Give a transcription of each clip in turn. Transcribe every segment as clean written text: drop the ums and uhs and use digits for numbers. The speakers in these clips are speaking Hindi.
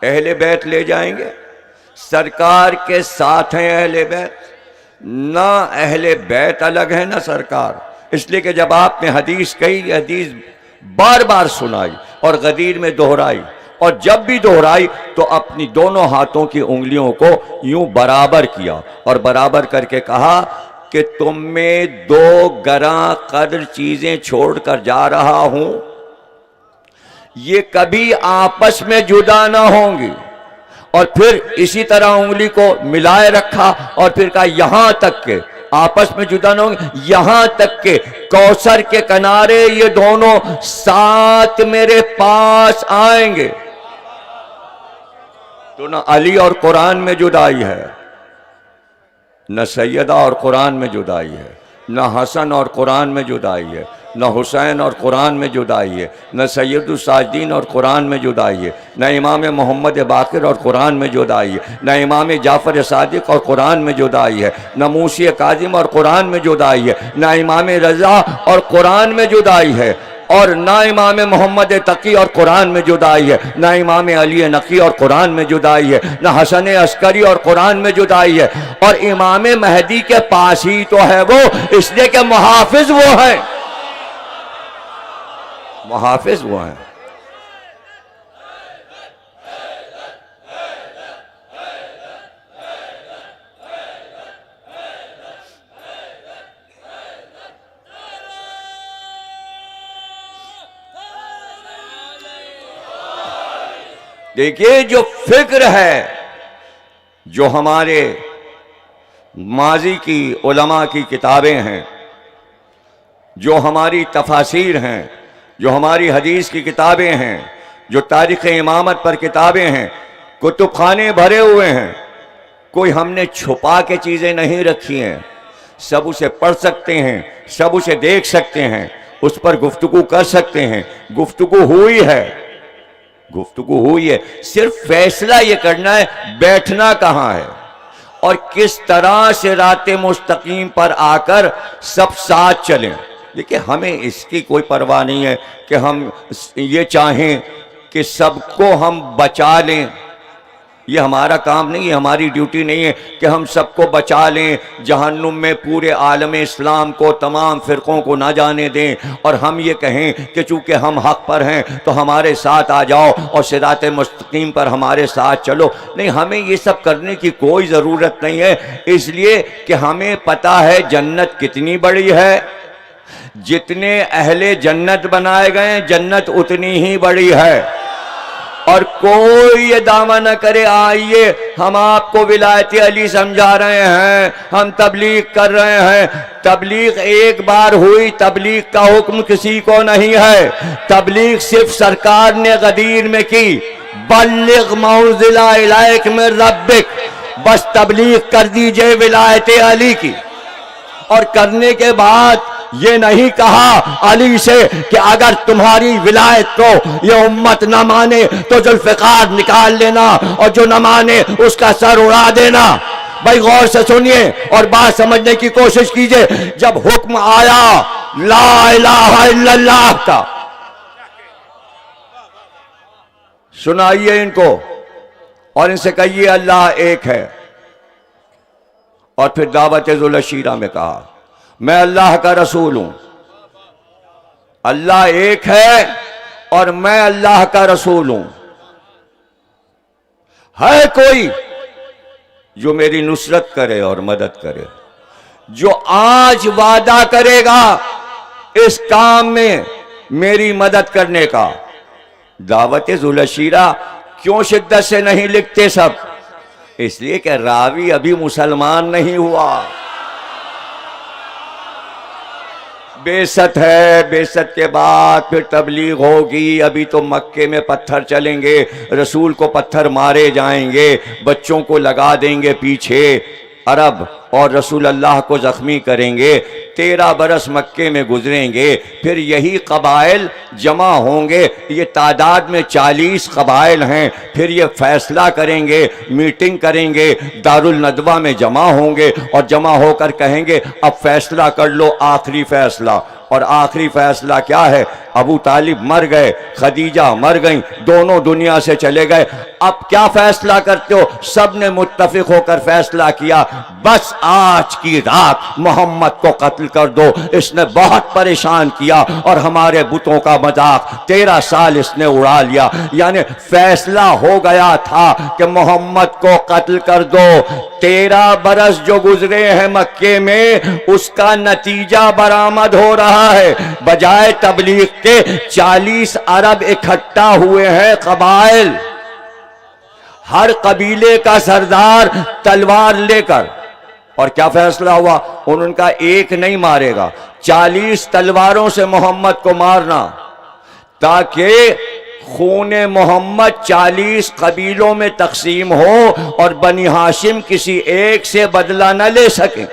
अहले बैत ले जाएंगे? सरकार के साथ हैं अहले बैत, ना अहले बैत अलग है ना सरकार। इसलिए कि जब आपने हदीस कही, हदीस बार बार सुनाई और गदीर में दोहराई, और जब भी दोहराई तो अपनी दोनों हाथों की उंगलियों को यूं बराबर किया और बराबर करके कहा कि तुम में दो गरा कदर चीजें छोड़कर जा रहा हूं, ये कभी आपस में जुदा ना होंगी। और फिर इसी तरह उंगली को मिलाए रखा और फिर कहा यहां तक के आपस में जुदा ना होंगे, यहां तक के कौसर के किनारे ये दोनों साथ मेरे पास आएंगे। तो ना अली और कुरान में जुदाई है, न सैयदा और कुरान में जुदाई है, न हसन और कुरान में जुदाई है, न हुसैन और कुरान में जुदाई है, न सैयदुस साजिदीन और कुरान में जुदाई है, न इमाम मोहम्मद बाकिर और कुरान में जुदाई है, न इमाम जाफ़र सादिक और कुरान में जुदाई है, न मूसी काजिम और कुरान में जुदाई है, न इमाम रज़ा और कुरान में जुदाई है, और ना इमाम मोहम्मद तकी और कुरान में जुदाई है, ना इमाम अली नकी और कुरान में जुदाई है, ना हसन अस्करी और कुरान में जुदाई है। और इमाम महदी के पास ही तो है वो, इसलिए कि मुहाफिज वो है, मुहाफिज वो है। देखिए जो फिक्र है, जो हमारे माजी की उलमा की किताबें हैं, जो हमारी तफासीर हैं, जो हमारी हदीस की किताबें हैं, जो तारीख़ इमामत पर किताबें हैं, कुतुब खाने भरे हुए हैं। कोई हमने छुपा के चीज़ें नहीं रखी हैं, सब उसे पढ़ सकते हैं, सब उसे देख सकते हैं, उस पर गुफ्तगू कर सकते हैं। गुफ्तगू हुई है, गुफ्तगू हुई है, सिर्फ फैसला ये करना है बैठना कहाँ है और किस तरह से राते मुस्तकीम पर आकर सब साथ चलें। देखिए हमें इसकी कोई परवाह नहीं है कि हम ये चाहें कि सबको हम बचा लें, ये हमारा काम नहीं है, हमारी ड्यूटी नहीं है कि हम सबको बचा लें, जहन्नुम में पूरे आलम इस्लाम को, तमाम फ़िरक़ों को ना जाने दें और हम ये कहें कि चूँकि हम हक़ पर हैं तो हमारे साथ आ जाओ और सिरात मुस्तकीम पर हमारे साथ चलो। नहीं, हमें ये सब करने की कोई ज़रूरत नहीं है, इसलिए कि हमें पता है जन्नत कितनी बड़ी है। जितने अहले जन्नत बनाए गए, जन्नत उतनी ही बड़ी है। और कोई ये दावा न करे आइए हम आपको विलायत अली समझा रहे हैं, हम तबलीग कर रहे हैं। तबलीग एक बार हुई, तबलीग का हुक्म किसी को नहीं है। तबलीग सिर्फ सरकार ने गदीर में की, बल्लिग मौज़िला इलाइक में रब्बिक, बस तबलीग कर दीजिए विलायत अली की। और करने के बाद ये नहीं कहा अली से कि अगर तुम्हारी विलायत को ये उम्मत न माने तो जुल्फ़िकार निकाल लेना और जो न माने उसका सर उड़ा देना। भाई गौर से सुनिए और बात समझने की कोशिश कीजिए। जब हुक्म आया ला इलाहा इल्लल्लाह का, सुनाइए इनको और इनसे कहिए अल्लाह एक है। और फिर दावत ज़ुल शीरा में कहा मैं अल्लाह का रसूल हूं, अल्लाह एक है और मैं अल्लाह का रसूल हूं। है कोई जो मेरी नुसरत करे और मदद करे, जो आज वादा करेगा इस काम में मेरी मदद करने का। दावत ज़ुल शीरा क्यों शिद्दत से नहीं लिखते सब? इसलिए कि रावी अभी मुसलमान नहीं हुआ। बेसत है, बेसत के बाद फिर तबलीग होगी। अभी तो मक्के में पत्थर चलेंगे, रसूल को पत्थर मारे जाएंगे, बच्चों को लगा देंगे पीछे अरब और रसूल अल्लाह को ज़ख्मी करेंगे। 13 बरस मक्के में गुजरेंगे, फिर यही कबाइल जमा होंगे। ये तादाद में 40 कबाइल हैं। फिर ये फैसला करेंगे, मीटिंग करेंगे, दारुल नदवा में जमा होंगे और जमा होकर कहेंगे अब फैसला कर लो, आखिरी फैसला। और आखिरी फैसला क्या है? अबू तालिब मर गए, खदीजा मर गई, दोनों दुनिया से चले गए। अब क्या फैसला करते हो? सब ने मुत्तफिक होकर फैसला किया, बस आज की रात मोहम्मद को कत्ल कर दो, इसने बहुत परेशान किया और हमारे बुतों का मजाक 13 साल इसने उड़ा लिया। यानी फैसला हो गया था कि मोहम्मद को कत्ल कर दो। 13 बरस जो गुजरे हैं मक्के में, उसका नतीजा बरामद हो रहा है। बजाय तबलीग के 40 अरब इकट्ठा हुए हैं कबाइल, हर कबीले का सरदार तलवार लेकर। और क्या फैसला हुआ? उनका एक नहीं मारेगा, 40 तलवारों से मोहम्मद को मारना, ताकि खूने मोहम्मद 40 कबीलों में तकसीम हो और बनी हाशिम किसी एक से बदला न ले सके।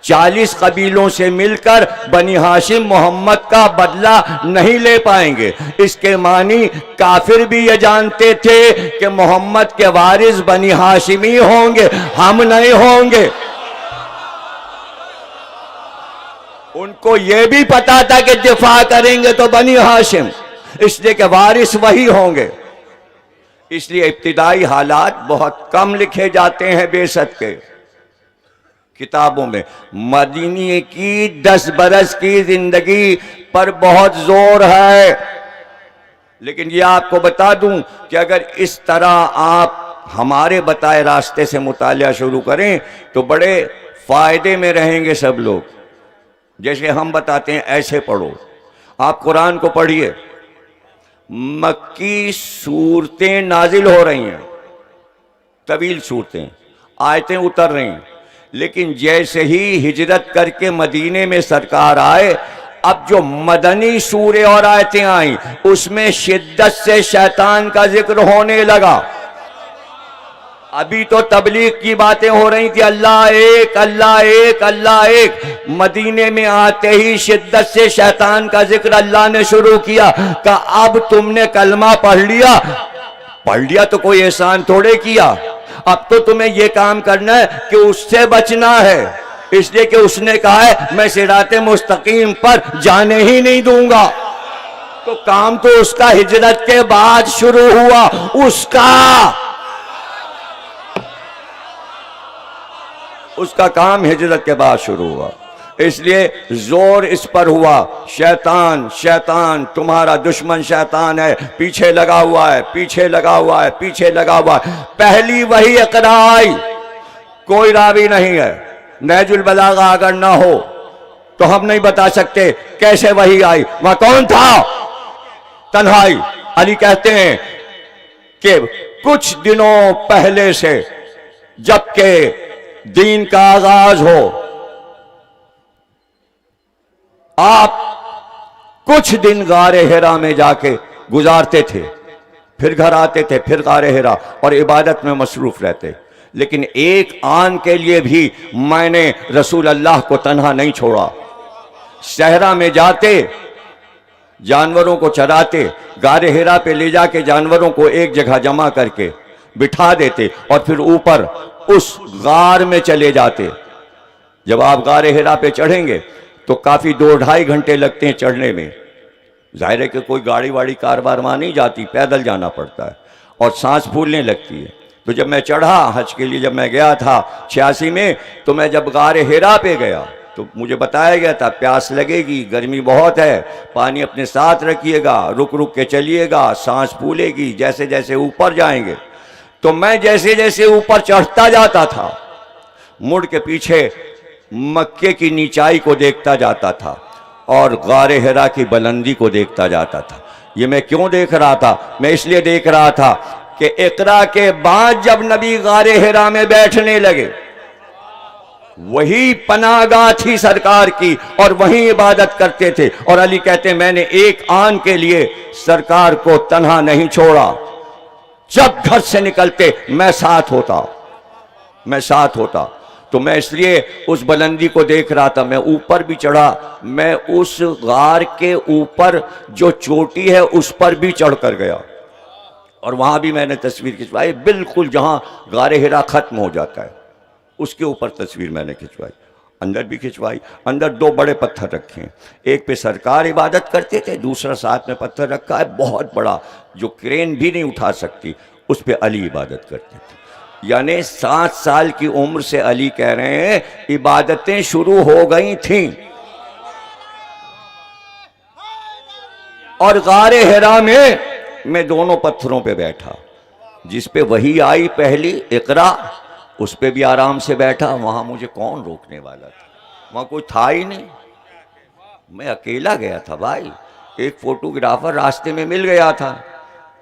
40 कबीलों से मिलकर बनी हाशिम मोहम्मद का बदला नहीं ले पाएंगे। इसके मानी काफिर भी ये जानते थे कि मोहम्मद के वारिस बनी हाशिमी होंगे, हम नहीं होंगे। उनको ये भी पता था कि दिफा करेंगे तो बनी हाशिम, इसलिए कि वारिस वही होंगे। इसलिए इब्तिदाई हालात बहुत कम लिखे जाते हैं बेसत के किताबों में। मदीने की 10 बरस की जिंदगी पर बहुत जोर है। लेकिन यह आपको बता दूं कि अगर इस तरह आप हमारे बताए रास्ते से मुतालिया शुरू करें तो बड़े फायदे में रहेंगे सब लोग। जैसे हम बताते हैं ऐसे पढ़ो, आप कुरान को पढ़िए, मक्की सूरतें नाजिल हो रही हैं, तवील सूरतें, आयतें उतर रही हैं, लेकिन जैसे ही हिजरत करके मदीने में सरकार आए, अब जो मदनी सूरे और आयतें आई उसमें शिद्दत से शैतान का जिक्र होने लगा। अभी तो तबलीग की बातें हो रही थी, अल्लाह एक अल्लाह एक अल्लाह एक। मदीने में आते ही शिद्दत से शैतान का जिक्र अल्लाह ने शुरू किया। कहा अब तुमने कलमा पढ़ लिया तो कोई एहसान थोड़े किया, अब तो तुम्हें यह काम करना है कि उससे बचना है। इसलिए कि उसने कहा है मैं सिराते मुस्तकीम पर जाने ही नहीं दूंगा। तो काम तो उसका हिजरत के बाद शुरू हुआ, उसका काम हिजरत के बाद शुरू हुआ। इसलिए जोर इस पर हुआ, शैतान शैतान तुम्हारा दुश्मन शैतान है, पीछे लगा हुआ है, पीछे लगा हुआ है, पीछे लगा हुआ है। पहली वही इक़रा आई, कोई रावी नहीं है। नहजुल बलागा अगर ना हो तो हम नहीं बता सकते कैसे वही आई। वहां कौन था? तन्हाई। अली कहते हैं कि कुछ दिनों पहले से, जबकि दीन का आगाज हो, आप कुछ दिन गारे हिरा में जाके गुजारते थे, फिर घर आते थे, फिर गारे हिरा और इबादत में मसरूफ रहते। लेकिन एक आन के लिए भी मैंने रसूल अल्लाह को तन्हा नहीं छोड़ा। सहरा में जाते, जानवरों को चराते, गारे हिरा पे ले जाके जानवरों को एक जगह जमा करके बिठा देते और फिर ऊपर उस गार में चले जाते। जब आप गारे हिरा पे चढ़ेंगे तो काफी 2-2.5 घंटे लगते हैं चढ़ने में। जाहिर है कि कोई गाड़ी वाड़ी कार वहां नहीं जाती, पैदल जाना पड़ता है और सांस फूलने लगती है। तो जब मैं चढ़ा हज के लिए, जब मैं गया था 86 में, तो मैं जब गारे हिरा पे गया तो मुझे बताया गया था प्यास लगेगी, गर्मी बहुत है, पानी अपने साथ रखिएगा, रुक रुक के चलिएगा, सांस फूलेगी जैसे जैसे ऊपर जाएंगे। तो मैं जैसे जैसे ऊपर चढ़ता जाता था, मुड़ के पीछे मक्के की नीचाई को देखता जाता था और गारे हिरा की बुलंदी को देखता जाता था। ये मैं क्यों देख रहा था? मैं इसलिए देख रहा था कि इक़रा के बाद जब नबी गारे हिरा में बैठने लगे, वही पनाहगाह थी सरकार की और वहीं इबादत करते थे। और अली कहते मैंने एक आन के लिए सरकार को तन्हा नहीं छोड़ा। जब घर से निकलते मैं साथ होता। तो मैं इसलिए उस बुलंदी को देख रहा था। मैं ऊपर भी चढ़ा, मैं उस गार के ऊपर जो चोटी है उस पर भी चढ़ कर गया और वहां भी मैंने तस्वीर खिंचवाई। बिल्कुल जहां गारे हिरा खत्म हो जाता है उसके ऊपर तस्वीर मैंने खिंचवाई। अंदर भी खिंचवाई। अंदर 2 बड़े पत्थर रखे हैं, एक पे सरकार इबादत करते थे, दूसरा साथ में पत्थर रखा है बहुत बड़ा जो क्रेन भी नहीं उठा सकती, उस पे अली इबादत करते थे। यानी 7 साल की उम्र से अली कह रहे हैं इबादतें शुरू हो गई थीं। और गारे हिरा में मैं दोनों पत्थरों पे बैठा, जिस पे वही आई पहली इकरा, उस पे भी आराम से बैठा। वहां मुझे कौन रोकने वाला था, वहां कोई था ही नहीं, मैं अकेला गया था भाई। एक फोटोग्राफर रास्ते में मिल गया था,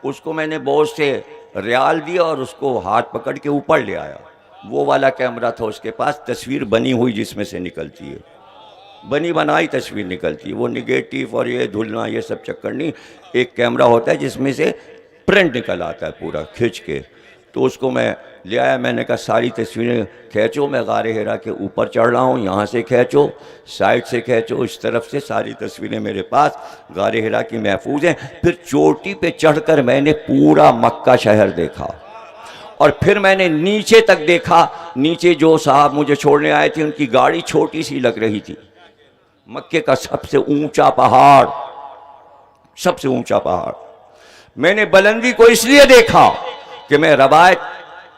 उसको मैंने बहुत से रियाल दिया और उसको हाथ पकड़ के ऊपर ले आया। वो वाला कैमरा था उसके पास, तस्वीर बनी हुई जिसमें से निकलती है, बनी बनाई तस्वीर निकलती है, वो निगेटिव और ये धुलना ये सब चक्कर नहीं। एक कैमरा होता है जिसमें से प्रिंट निकल आता है पूरा खींच के, तो उसको मैं ले आया। मैंने कहा सारी तस्वीरें खींचो, मैं गारे हिरा के ऊपर चढ़ रहा हूँ, यहाँ से खींचो, साइड से खींचो, इस तरफ से, सारी तस्वीरें मेरे पास गारे हिरा की महफूज हैं। फिर चोटी पे चढ़कर मैंने पूरा मक्का शहर देखा और फिर मैंने नीचे तक देखा। नीचे जो साहब मुझे छोड़ने आए थे उनकी गाड़ी छोटी सी लग रही थी। मक्के का सबसे ऊंचा पहाड़, सबसे ऊंचा पहाड़। मैंने बुलंदी को इसलिए देखा कि मैं रवायत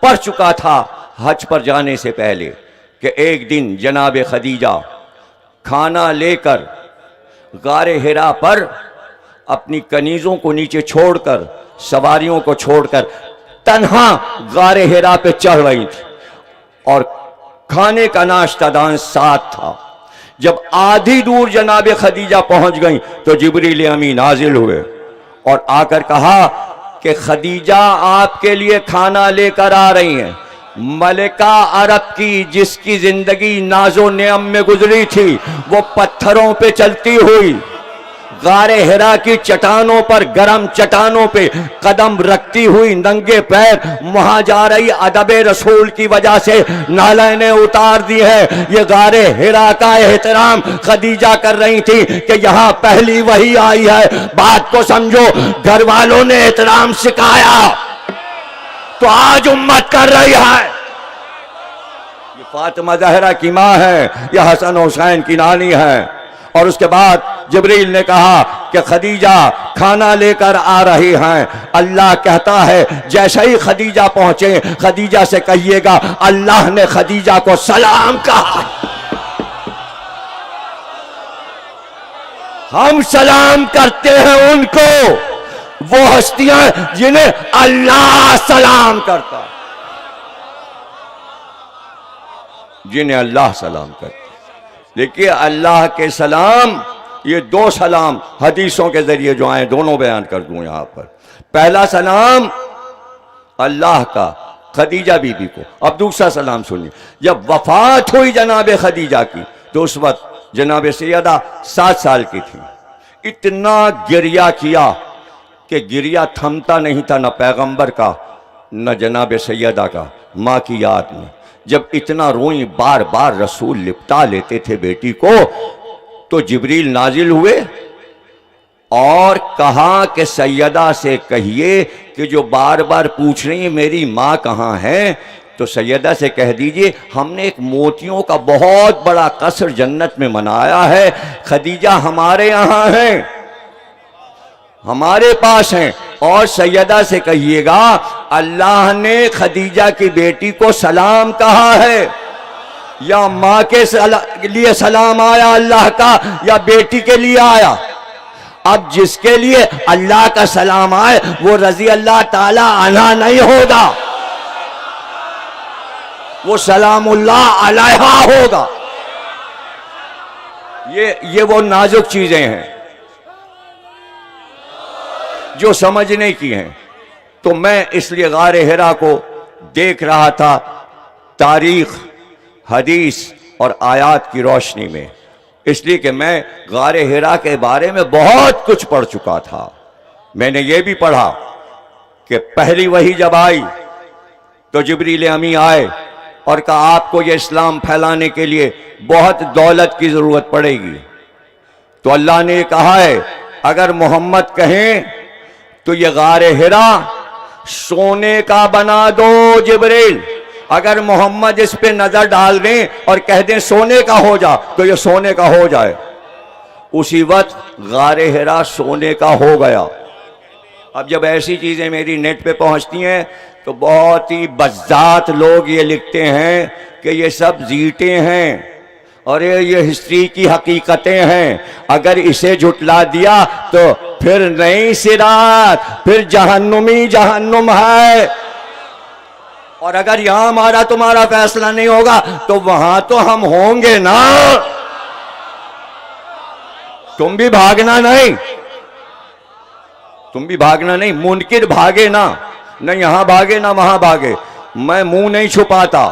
पढ़ चुका था हज पर जाने से पहले कि एक दिन जनाब खदीजा खाना लेकर गारे हिरा पर अपनी कनीज़ों को नीचे छोड़कर, सवारियों को छोड़कर तन्हा गारे हिरा पे चढ़ रही थी और खाने का नाश्तादान साथ था। जब आधी दूर जनाब खदीजा पहुंच गई तो जिब्रील अमीन नाजिल हुए और आकर कहा कि खदीजा आपके लिए खाना लेकर आ रही हैं। मलिका अरब की जिसकी जिंदगी नाजो नेम में गुजरी थी, वो पत्थरों पे चलती हुई गारे हिरा की चट्टानों पर, गरम चट्टानों पे कदम रखती हुई नंगे पैर वहां जा रही। अदब रसूल की वजह से नालें ने उतार दी है। ये गारे हिरा का एहतराम खदीजा कर रही थी कि यहाँ पहली वही आई है। बात को समझो, घर वालों ने एहतराम सिखाया तो आज उम्मत कर रही है। ये फातिमा ज़हरा की माँ है, ये हसन हुसैन की नानी है। और उसके बाद जिब्रील ने कहा कि खदीजा खाना लेकर आ रही हैं। अल्लाह कहता है जैसे ही खदीजा पहुंचे, खदीजा से कहिएगा अल्लाह ने खदीजा को सलाम कहा। हम सलाम करते हैं उनको, वो हस्तियां जिन्हें अल्लाह सलाम करता, जिन्हें अल्लाह सलाम करता। देखिए अल्लाह के सलाम, ये 2 सलाम हदीसों के जरिए जो आए दोनों बयान कर दूं यहां पर। पहला सलाम अल्लाह का खदीजा बीबी को। अब दूसरा सलाम सुनिए। जब वफात हुई जनाब खदीजा की तो उस वक्त जनाब सैयदा 7 साल की थी। इतना गिरिया किया कि गिरिया थमता नहीं था, न पैगंबर का न जनाब सैयदा का, माँ की याद में। जब इतना रोई, बार बार रसूल लिपटा लेते थे बेटी को, तो जिब्रील नाजिल हुए और कहा कि सैयदा से कहिए कि जो बार बार पूछ रही है मेरी माँ कहाँ है, तो सैयदा से कह दीजिए हमने एक मोतियों का बहुत बड़ा कसर जन्नत में मनाया है, खदीजा हमारे यहाँ है, हमारे पास हैं। और सैयदा से कहिएगा अल्लाह ने खदीजा की बेटी को सलाम कहा है, या माँ के लिए सलाम आया अल्लाह का, या बेटी के लिए आया। अब जिसके लिए अल्लाह का सलाम आए वो रजी अल्लाह ताला अन्हा नहीं होगा, वो सलामुल्लाह अलैहा होगा। ये वो नाजुक चीजें हैं जो समझने की हैं। तो मैं इसलिए गारे हिरा को देख रहा था तारीख, हदीस और आयात की रोशनी में, इसलिए कि मैं गारे हिरा के बारे में बहुत कुछ पढ़ चुका था। मैंने ये भी पढ़ा कि पहली वही जब आई तो जिब्रील अमी आए और कहा आपको ये इस्लाम फैलाने के लिए बहुत दौलत की ज़रूरत पड़ेगी। तो अल्लाह ने कहा है अगर मोहम्मद कहें तो ये गारे हिरा सोने का बना दो जिब्रील, अगर मोहम्मद इस पे नजर डाल दें और कह दें सोने का हो जा, तो ये सोने का हो जाए। उसी वक्त गारे हिरा सोने का हो गया। अब जब ऐसी चीजें मेरी नेट पे पहुंचती हैं तो बहुत ही बज़्ज़ात लोग ये लिखते हैं कि ये सब जीते हैं और ये हिस्ट्री की हकीकतें हैं। अगर इसे झुटला दिया तो फिर नई सिरात, फिर जहन्नुमी जहन्नुम है। और अगर यहां हमारा तुम्हारा फैसला नहीं होगा तो वहां तो हम होंगे ना। तुम भी भागना नहीं, तुम भी भागना नहीं। मुनकिर भागे ना, न यहां भागे ना वहां भागे। मैं मुंह नहीं छुपाता,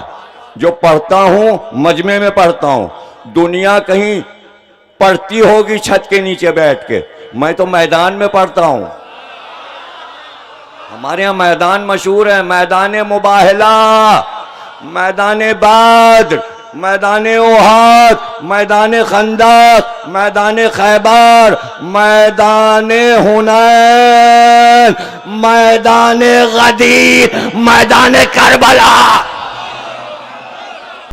जो पढ़ता हूं मजमे में पढ़ता हूं। दुनिया कहीं पढ़ती होगी छत के नीचे बैठ के, मैं तो मैदान में पढ़ता हूं। हमारे यहां मैदान मशहूर है, मैदान मुबाहला, मैदान बद्र, मैदान ओहद, मैदान खंदक, मैदान खैबर, मैदान हुनैन, मैदान गदीर, मैदान करबला।